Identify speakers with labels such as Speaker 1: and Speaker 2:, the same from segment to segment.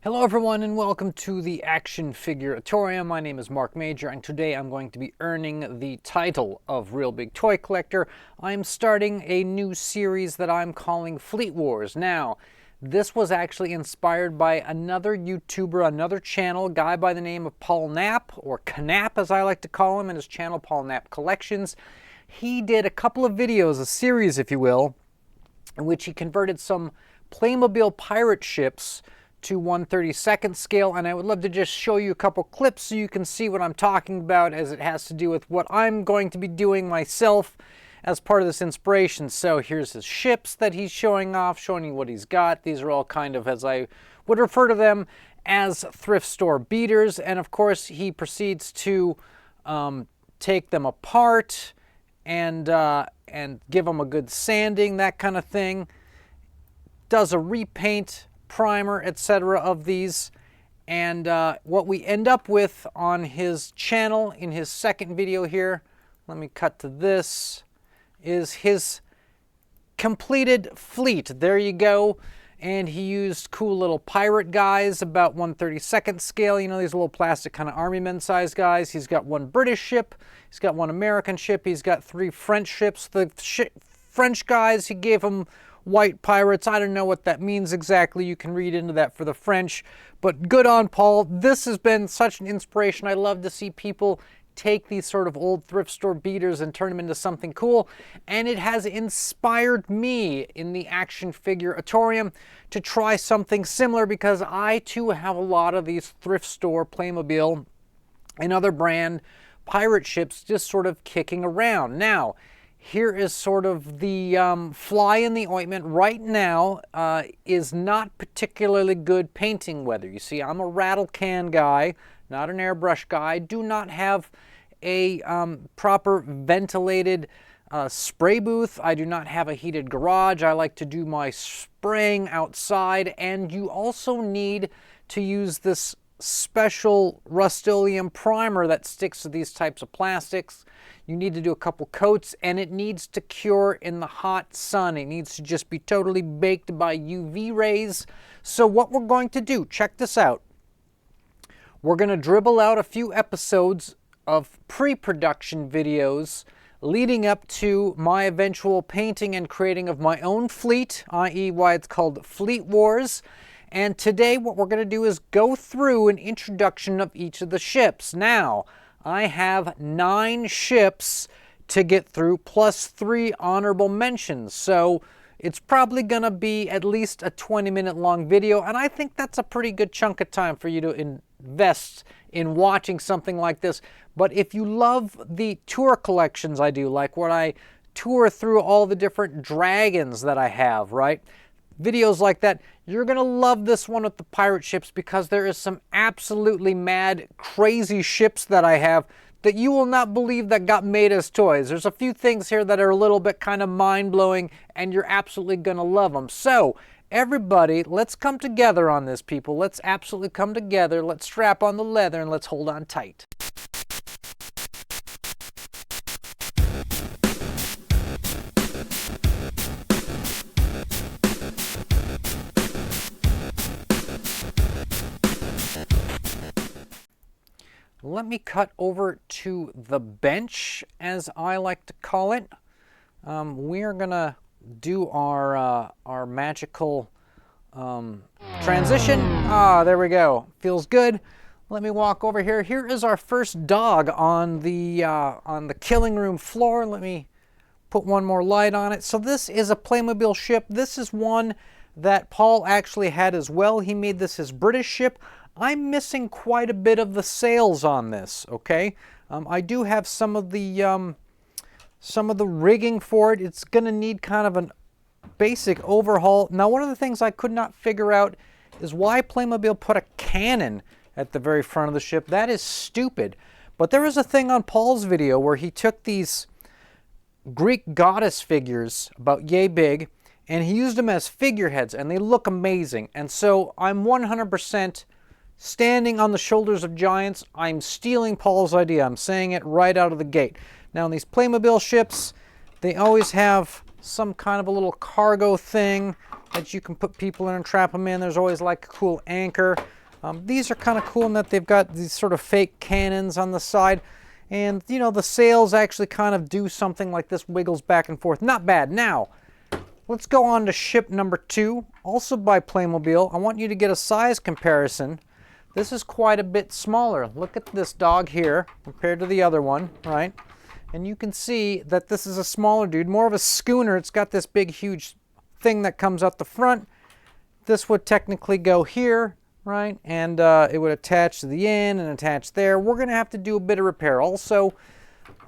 Speaker 1: Hello everyone and welcome to the Action Figuratorium. My name is Mark Major and today I'm going to be earning the title of Real Big Toy Collector. I'm starting a new series that I'm calling Fleet Wars. Now, this was actually inspired by another YouTuber, another channel, a guy by the name of Paul Knapp, or Knapp as I like to call him, and his channel Paul Knapp Collections. He did a couple of videos, a series if you will, in which he converted some Playmobil pirate ships to 1/32 scale, and I would love to just show you a couple clips so you can see what I'm talking about, as it has to do with what I'm going to be doing myself as part of this inspiration. So here's his ships that he's showing off, showing you what he's got. These are all kind of, as I would refer to them, as thrift store beaters, and of course he proceeds to take them apart and give them a good sanding, that kind of thing. Does a repaint, primer, etc. of these, and what we end up with on his channel in his second video here, let me cut to this, is his completed fleet. There you go. And he used cool little pirate guys, about 1/32 scale, you know, these little plastic kind of army men size guys. He's got one British ship, he's got one American ship, he's got 3 French ships. The French guys, he gave them white pirates. I don't know what that means exactly. You can read into that for the French. But good on Paul. This has been such an inspiration. I love to see people take these sort of old thrift store beaters and turn them into something cool. And it has inspired me in the Action Figuratorium to try something similar, because I too have a lot of these thrift store Playmobil and other brand pirate ships just sort of kicking around. Now, here is sort of the fly in the ointment right now. Is not particularly good painting weather. You see, I'm a rattle can guy, not an airbrush guy. I do not have a proper ventilated spray booth. I do not have a heated garage. I like to do my spraying outside, and you also need to use this special Rust-Oleum primer that sticks to these types of plastics. You need to do a couple coats, and it needs to cure in the hot sun. It needs to just be totally baked by UV rays. So what we're going to do, check this out. We're going to dribble out a few episodes of pre-production videos leading up to my eventual painting and creating of my own fleet, i.e. why it's called Fleet Wars. And today what we're going to do is go through an introduction of each of the ships. Now, I have 9 ships to get through, plus 3 honorable mentions. So it's probably going to be at least a 20-minute long video, and I think that's a pretty good chunk of time for you to invest in watching something like this. But if you love the tour collections I do, like when I tour through all the different dragons that I have, right? Videos like that, you're going to love this one with the pirate ships, because there is some absolutely mad, crazy ships that I have that you will not believe that got made as toys. There's a few things here that are a little bit kind of mind-blowing, and you're absolutely going to love them. So, everybody, let's come together on this, people. Let's absolutely come together. Let's strap on the leather and let's hold on tight. Let me cut over to the bench, as I like to call it. We're gonna do our magical transition. There we go. Feels good. Let me walk over here. Here is our first dog on the killing room floor. Let me put one more light on it. So this is a Playmobil ship. This is one that Paul actually had as well. He made this his British ship. I'm missing quite a bit of the sails on this, okay? I do have some of the rigging for it. It's going to need kind of a basic overhaul. Now, one of the things I could not figure out is why Playmobil put a cannon at the very front of the ship. That is stupid. But there was a thing on Paul's video where he took these Greek goddess figures, about yay big, and he used them as figureheads, and they look amazing. And so I'm 100% standing on the shoulders of giants. I'm stealing Paul's idea. I'm saying it right out of the gate. Now, in these Playmobil ships, they always have some kind of a little cargo thing that you can put people in and trap them in. There's always like a cool anchor. These are kind of cool in that they've got these sort of fake cannons on the side. And, you know, the sails actually kind of do something like this, wiggles back and forth. Not bad. Now, let's go on to ship number 2, also by Playmobil. I want you to get a size comparison. This is quite a bit smaller. Look at this dog here compared to the other one, right? And you can see that this is a smaller dude, more of a schooner. It's got this big, huge thing that comes out the front. This would technically go here, right? And it would attach to the end and attach there. We're going to have to do a bit of repair. Also,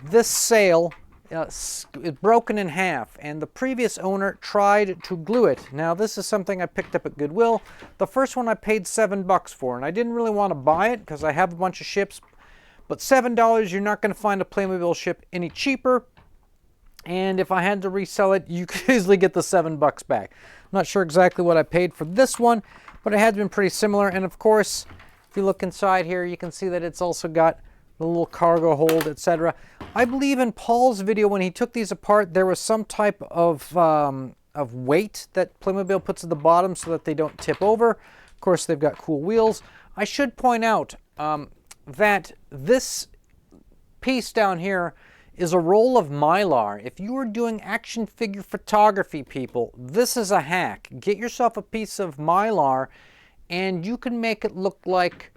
Speaker 1: this sail is broken in half, and the previous owner tried to glue it. Now, this is something I picked up at Goodwill. The first one I paid $7 for, and I didn't really want to buy it because I have a bunch of ships. But $7, you're not going to find a Playmobil ship any cheaper. And if I had to resell it, you could easily get the $7 back. I'm not sure exactly what I paid for this one, but it had been pretty similar. And of course, if you look inside here, you can see that it's also got the little cargo hold, etc. I believe in Paul's video, when he took these apart, there was some type of weight that Playmobil puts at the bottom so that they don't tip over. Of course, they've got cool wheels. I should point out that this piece down here is a roll of Mylar. If you are doing action figure photography, people, this is a hack. Get yourself a piece of Mylar and you can make it look like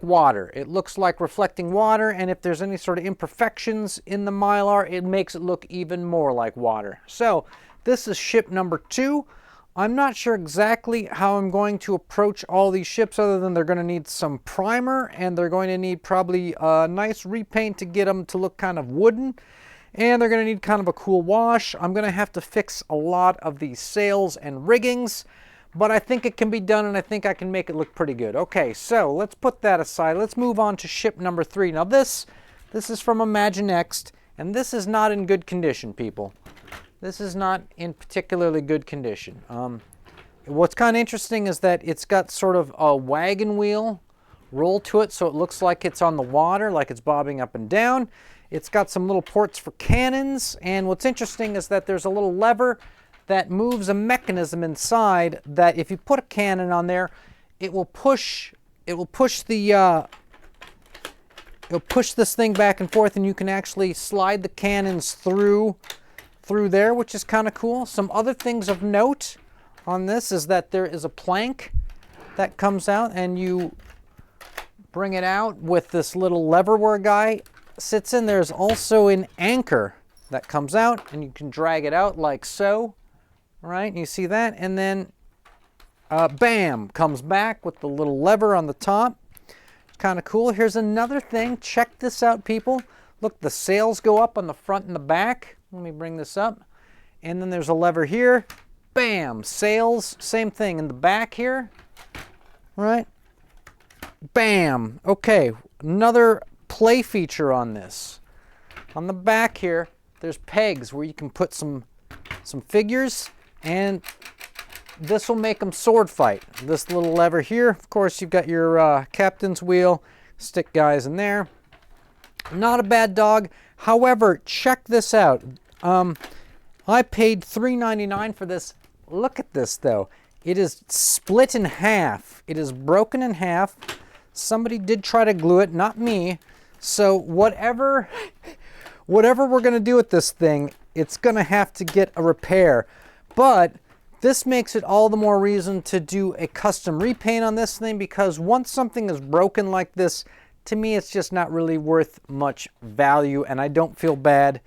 Speaker 1: water. It looks like reflecting water, and if there's any sort of imperfections in the Mylar, it makes it look even more like water. So this is ship number 2. I'm not sure exactly how I'm going to approach all these ships, other than they're going to need some primer, and they're going to need probably a nice repaint to get them to look kind of wooden, and they're going to need kind of a cool wash. I'm going to have to fix a lot of these sails and riggings, but I think it can be done, and I think I can make it look pretty good. Okay, so let's put that aside. Let's move on to ship number 3. Now this is from Imaginext, and this is not in good condition, people. This is not in particularly good condition. What's kind of interesting is that it's got sort of a wagon wheel roll to it, so it looks like it's on the water, like it's bobbing up and down. It's got some little ports for cannons, and what's interesting is that there's a little lever that moves a mechanism inside that if you put a cannon on there, it will push this thing back and forth, and you can actually slide the cannons through there, which is kind of cool. Some other things of note on this is that there is a plank that comes out, and you bring it out with this little lever where a guy sits in. There's also an anchor that comes out, and you can drag it out like so, right? You see that? And then bam, comes back with the little lever on the top. Kind of cool. Here's another thing. Check this out, people. Look, the sails go up on the front and the back. Let me bring this up. And then there's a lever here. Bam! Sails, same thing in the back here. Right? Bam! Okay, another play feature on this. On the back here, there's pegs where you can put some figures, and this will make them sword fight. This little lever here, of course, you've got your captain's wheel. Stick guys in there. Not a bad dog. However, check this out. I paid $3.99 for this. Look at this, though. It is split in half. It is broken in half. Somebody did try to glue it, not me. So whatever we're going to do with this thing, it's going to have to get a repair. But this makes it all the more reason to do a custom repaint on this thing, because once something is broken like this, to me, it's just not really worth much value, and I don't feel bad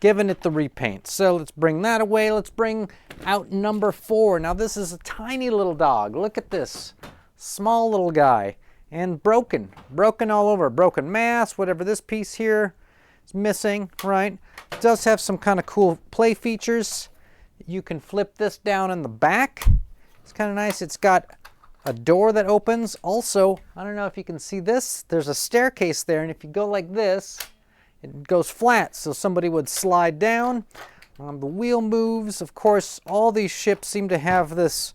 Speaker 1: giving it the repaint. So let's bring that away. Let's bring out number 4. Now, this is a tiny little dog. Look at this. Small little guy. And broken all over. Broken mass, whatever this piece here is missing, right? It does have some kind of cool play features. You can flip this down in the back. It's kind of nice. It's got a door that opens. Also, I don't know if you can see this, there's a staircase there, and if you go like this, it goes flat, so somebody would slide down. The wheel moves. Of course, all these ships seem to have this,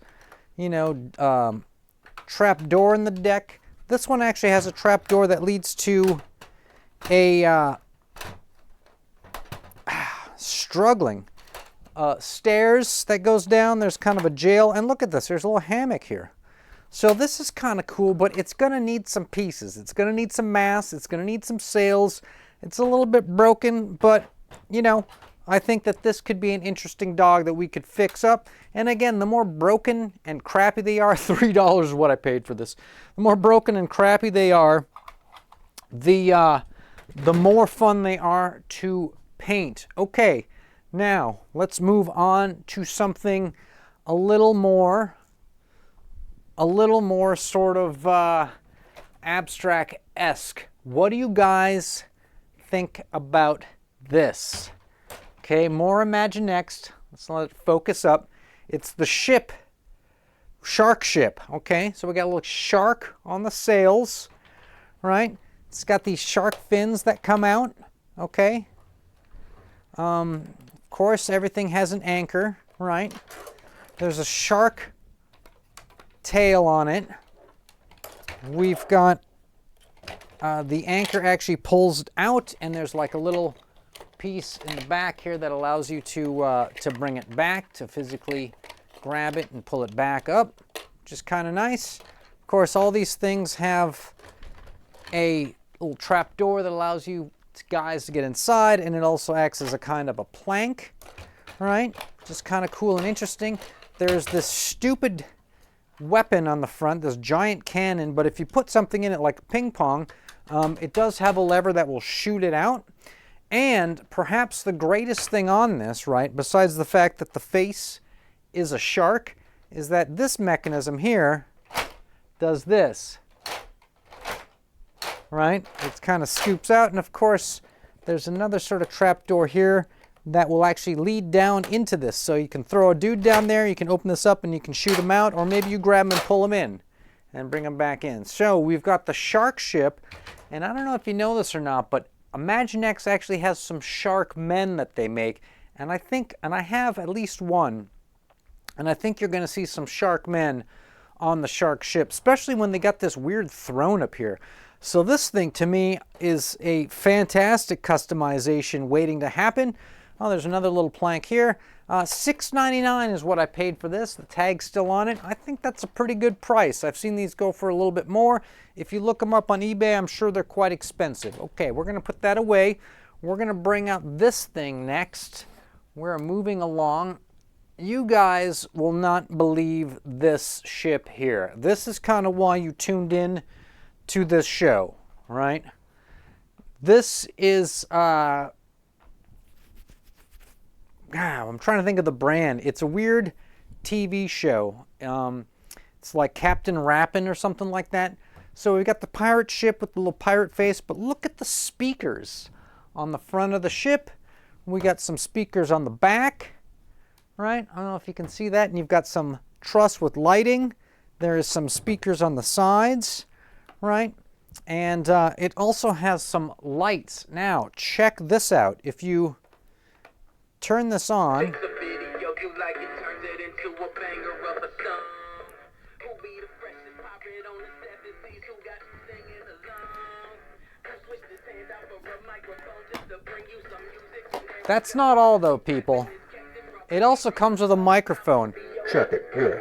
Speaker 1: trap door in the deck. This one actually has a trap door that leads to a stairs that goes down. There's kind of a jail, and look at this, there's a little hammock here. So this is kind of cool, but it's going to need some pieces. It's going to need some mass. It's going to need some sails. It's a little bit broken, but, you know, I think that this could be an interesting dog that we could fix up. And again, the more broken and crappy they are, $3 is what I paid for this. The more broken and crappy they are, the more fun they are to paint. Okay, now let's move on to something a little more sort of abstract-esque. What do you guys think about this? Okay, more Imaginext. Let's let it focus up. It's the ship, shark ship. Okay, so we got a little shark on the sails, right? It's got these shark fins that come out. Okay. Of course, everything has an anchor, right? There's a shark tail on it. We've got the anchor actually pulls out, and there's like a little piece in the back here that allows you to bring it back, to physically grab it and pull it back up, which is kind of nice. Of course, all these things have a little trap door that allows you guys to get inside, and it also acts as a kind of a plank, right? Just kind of cool and interesting. There's this stupid weapon on the front, this giant cannon, but if you put something in it like ping pong, it does have a lever that will shoot it out. And perhaps the greatest thing on this, right, besides the fact that the face is a shark, is that this mechanism here does this, right? It kind of scoops out, and of course there's another sort of trap door here that will actually lead down into this. So you can throw a dude down there, you can open this up and you can shoot him out, or maybe you grab him and pull him in and bring him back in. So we've got the shark ship, and I don't know if you know this or not, but Imaginext actually has some shark men that they make, and I think, and I have at least one, and I think you're going to see some shark men on the shark ship, especially when they got this weird throne up here. So this thing to me is a fantastic customization waiting to happen. Oh, there's another little plank here. $6.99 is what I paid for this. The tag's still on it. I think that's a pretty good price. I've seen these go for a little bit more. If you look them up on eBay, I'm sure they're quite expensive. Okay, we're going to put that away. We're going to bring out this thing next. We're moving along. You guys will not believe this ship here. This is kind of why you tuned in to this show, right? This is... I'm trying to think of the brand. It's a weird TV show. It's like Captain Rappin' or something like that. So we've got the pirate ship with the little pirate face, but look at the speakers on the front of the ship. We got some speakers on the back, right? I don't know if you can see that. And you've got some truss with lighting. There is some speakers on the sides, right? And it also has some lights. Now, check this out. If you turn this on, that's not all though, people. It also comes with a microphone.
Speaker 2: Check it, yeah.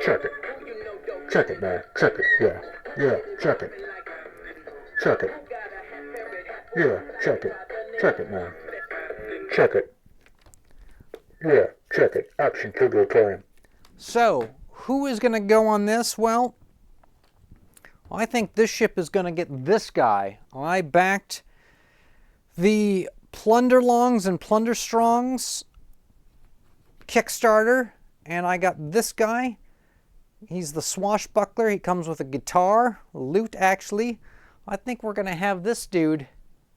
Speaker 2: Check it. Check it, man. Check it, yeah. Yeah, check it. Check it. Yeah, check it. Check it, man. Check it. Yeah, check it. Action figure time.
Speaker 1: So, who is going to go on this? Well, I think this ship is going to get this guy. I backed the Plunderlongs and Plunderstrongs Kickstarter, and I got this guy. He's the swashbuckler. He comes with a guitar, a lute actually. I think we're going to have this dude.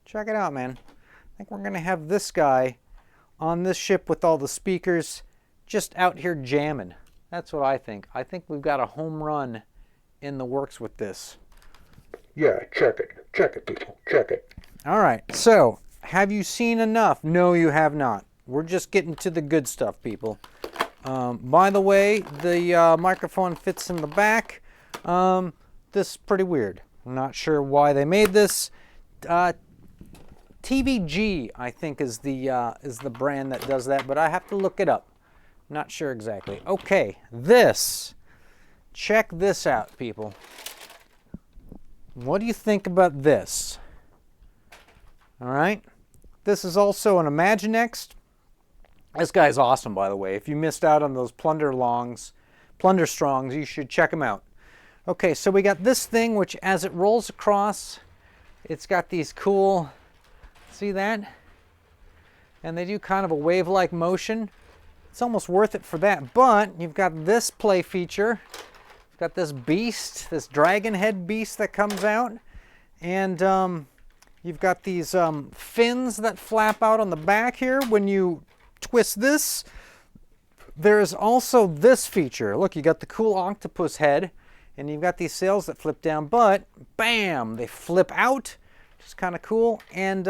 Speaker 1: Check it out, man. I think we're going to have this guy on this ship with all the speakers, just out here jamming. That's what I think. I think we've got a home run in the works with this.
Speaker 2: Yeah, check it. Check it, people. Check it.
Speaker 1: All right, so have you seen enough? No, you have not. We're just getting to the good stuff, people. By the way, the microphone fits in the back. This is pretty weird. I'm not sure why they made this. TVG, I think, is the brand that does that, but I have to look it up. Not sure exactly. Okay, check this out, people. What do you think about this? All right, this is also an Imaginext. This guy's awesome, by the way. If you missed out on those Plunder Strongs, you should check them out. Okay, so we got this thing, which as it rolls across, it's got these cool, see that? And they do kind of a wave-like motion. It's almost worth it for that. But you've got this play feature. You've got this beast, this dragon head beast that comes out. And you've got these fins that flap out on the back here. When you twist this, there's also this feature. Look, you got the cool octopus head. And you've got these sails that flip down, but bam, they flip out, which is kind of cool. And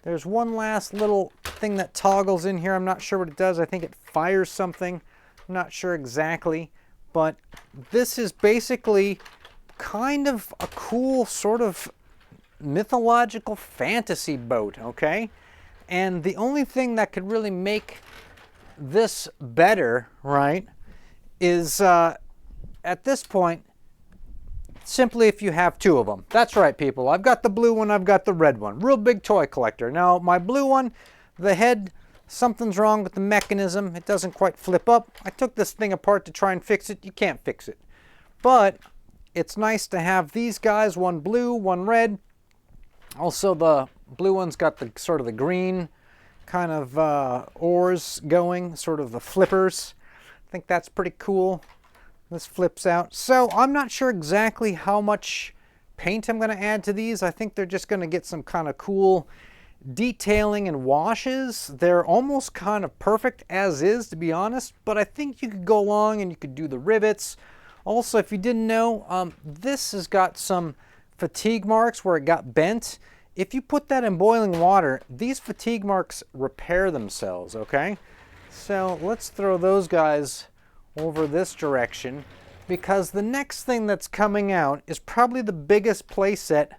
Speaker 1: there's one last little thing that toggles in here. I'm not sure what it does. I think it fires something. I'm not sure exactly. But this is basically kind of a cool sort of mythological fantasy boat, okay? And the only thing that could really make this better, right, is at this point, simply if you have two of them. That's right, people. I've got the blue one, I've got the red one. Real big toy collector. Now, my blue one, the head, something's wrong with the mechanism. It doesn't quite flip up. I took this thing apart to try and fix it. You can't fix it. But it's nice to have these guys, one blue, one red. Also, the blue one's got the sort of the green kind of oars going, sort of the flippers. I think that's pretty cool. This flips out. So I'm not sure exactly how much paint I'm going to add to these. I think they're just going to get some kind of cool detailing and washes. They're almost kind of perfect as is, to be honest, but I think you could go along and you could do the rivets. Also, if you didn't know, this has got some fatigue marks where it got bent. If you put that in boiling water, these fatigue marks repair themselves, okay? So let's throw those guys over this direction, because the next thing that's coming out is probably the biggest playset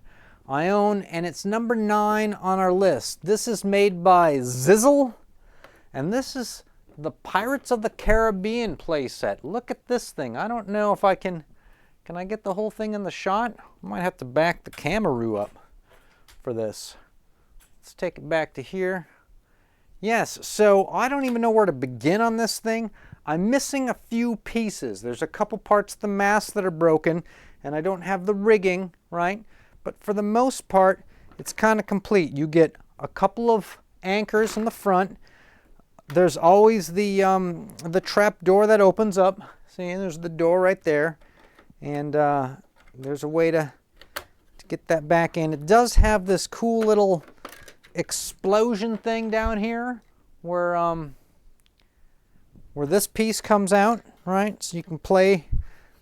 Speaker 1: I own, and it's number 9 on our list. This is made by Zizzle, and this is the Pirates of the Caribbean playset. Look at this thing. I don't know if I can I get the whole thing in the shot? I might have to back the camera up for this. Let's take it back to here. Yes, so I don't even know where to begin on this thing. I'm missing a few pieces. There's a couple parts of the mast that are broken, and I don't have the rigging, right? But for the most part, it's kind of complete. You get a couple of anchors in the front. There's always the trap door that opens up. See, there's the door right there. And there's a way to get that back in. It does have this cool little explosion thing down here where this piece comes out, right? So you can play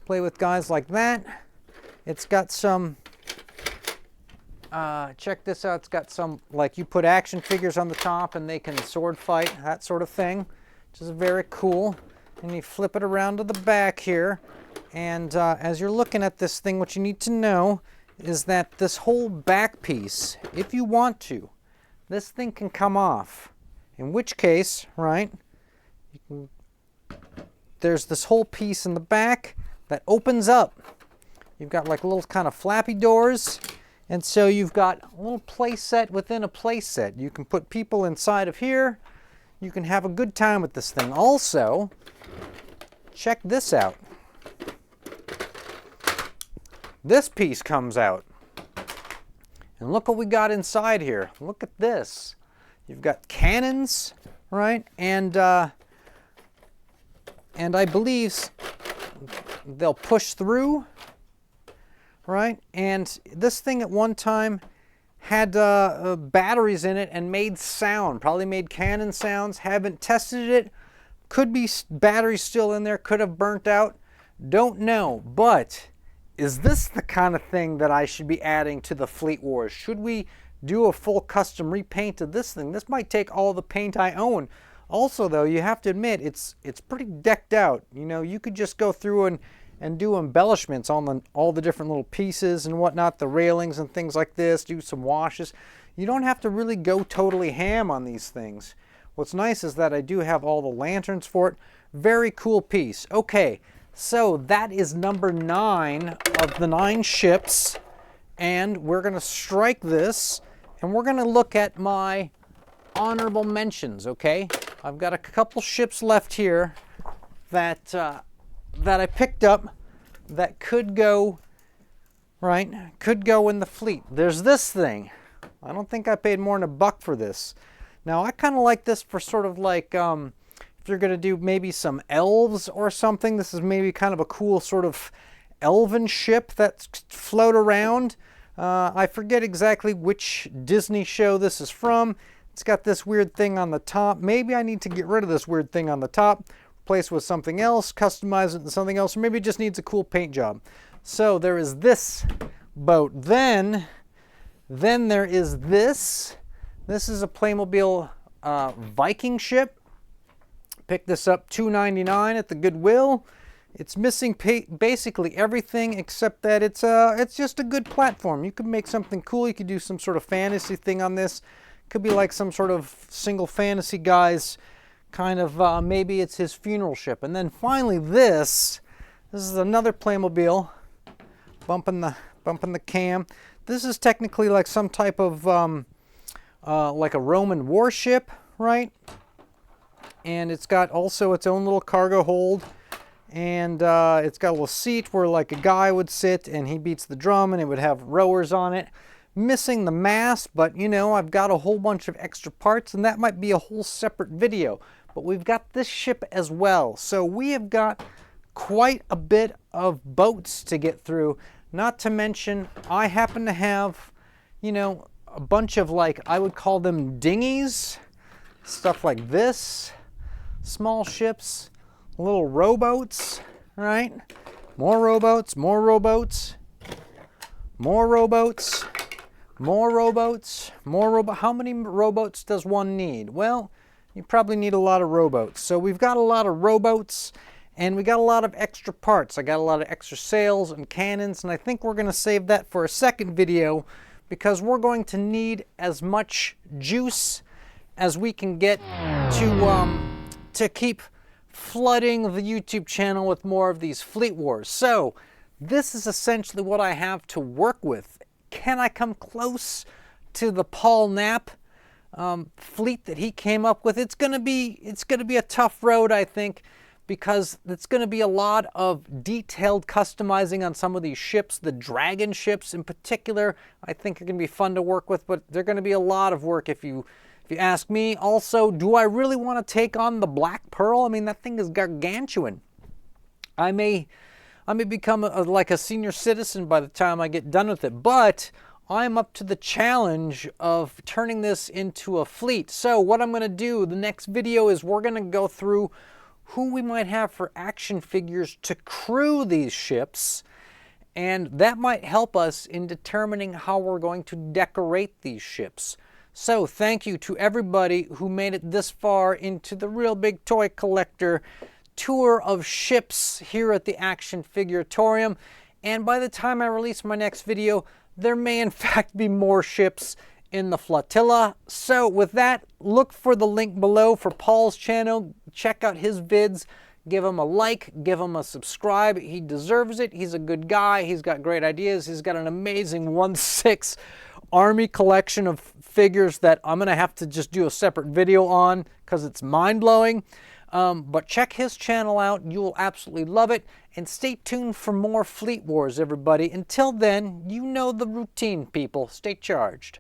Speaker 1: with guys like that. It's got some, check this out, it's got some, like you put action figures on the top and they can sword fight, that sort of thing, which is very cool. And you flip it around to the back here. And as you're looking at this thing, what you need to know is that this whole back piece, if you want to, this thing can come off. In which case, right, there's this whole piece in the back that opens up. You've got like little kind of flappy doors, and so you've got a little play set within a play set. You can put people inside of here. You can have a good time with this thing. Also, check this out. This piece comes out. And look what we got inside here. Look at this. You've got cannons, right? And I believe they'll push through, right? And this thing at one time had batteries in it and made sound, probably made cannon sounds. Haven't tested it. Could be batteries still in there, could have burnt out. Don't know, but is this the kind of thing that I should be adding to the Fleet Wars? Should we do a full custom repaint of this thing? This might take all the paint I own. Also, though, you have to admit, it's pretty decked out. You know, you could just go through and do embellishments on all the different little pieces and whatnot, the railings and things like this, do some washes. you don't have to really go totally ham on these things. What's nice is that I do have all the lanterns for it. Very cool piece. Okay, so that is number 9 of the 9 ships, and we're going to strike this, and we're going to look at my honorable mentions, okay? I've got a couple ships left here that that I picked up that could go, right, could go in the fleet. There's this thing. I don't think I paid more than $1 for this. Now, I kind of like this for sort of like, if you're going to do maybe some elves or something, this is maybe kind of a cool sort of elven ship that float around. I forget exactly which Disney show this is from. It's got this weird thing on the top. Maybe I need to get rid of this weird thing on the top, replace with something else, customize it to something else, or maybe it just needs a cool paint job. So there is this boat. Then there is this. This is a Playmobil Viking ship. Picked this up $2.99 at the Goodwill. It's missing basically everything except that it's just a good platform. You could make something cool. You could do some sort of fantasy thing on this. Could be like some sort of single fantasy guy's kind of, maybe it's his funeral ship. And then finally this is another Playmobil, bumping the cam. This is technically like some type of, like a Roman warship, right? And it's got also its own little cargo hold. And it's got a little seat where like a guy would sit and he beats the drum, and it would have rowers on it. Missing the mast, but you know, I've got a whole bunch of extra parts, and that might be a whole separate video. But we've got this ship as well. So we have got quite a bit of boats to get through. Not to mention, I happen to have, you know, a bunch of, like, I would call them dinghies. Stuff like this. Small ships. Little rowboats, right? More rowboats, more rowboats. More rowboats. More rowboats, more rowboats. How many rowboats does one need? Well, you probably need a lot of rowboats. So we've got a lot of rowboats, and we got a lot of extra parts. I got a lot of extra sails and cannons, and I think we're going to save that for a second video because we're going to need as much juice as we can get to keep flooding the YouTube channel with more of these Fleet Wars. So this is essentially what I have to work with. Can I come close to the Paul Knapp fleet that he came up with? It's gonna be a tough road, I think, because it's gonna be a lot of detailed customizing on some of these ships. The dragon ships in particular, I think are gonna be fun to work with, but they're gonna be a lot of work if you ask me. Also, do I really want to take on the Black Pearl? I mean, that thing is gargantuan. I may become like a senior citizen by the time I get done with it, but I'm up to the challenge of turning this into a fleet. So what I'm going to do, the next video, is we're going to go through who we might have for action figures to crew these ships, and that might help us in determining how we're going to decorate these ships. So thank you to everybody who made it this far into the Real Big Toy Collector tour of ships here at the Action Figuratorium. And by the time I release my next video, there may in fact be more ships in the flotilla. So with that, look for the link below for Paul's channel. Check out his vids. Give him a like, give him a subscribe. He deserves it. He's a good guy. He's got great ideas. He's got an amazing 1/6 army collection of figures that I'm going to have to just do a separate video on because it's mind-blowing. But check his channel out. You will absolutely love it. And stay tuned for more Fleet Wars, everybody. Until then, you know the routine, people. Stay charged.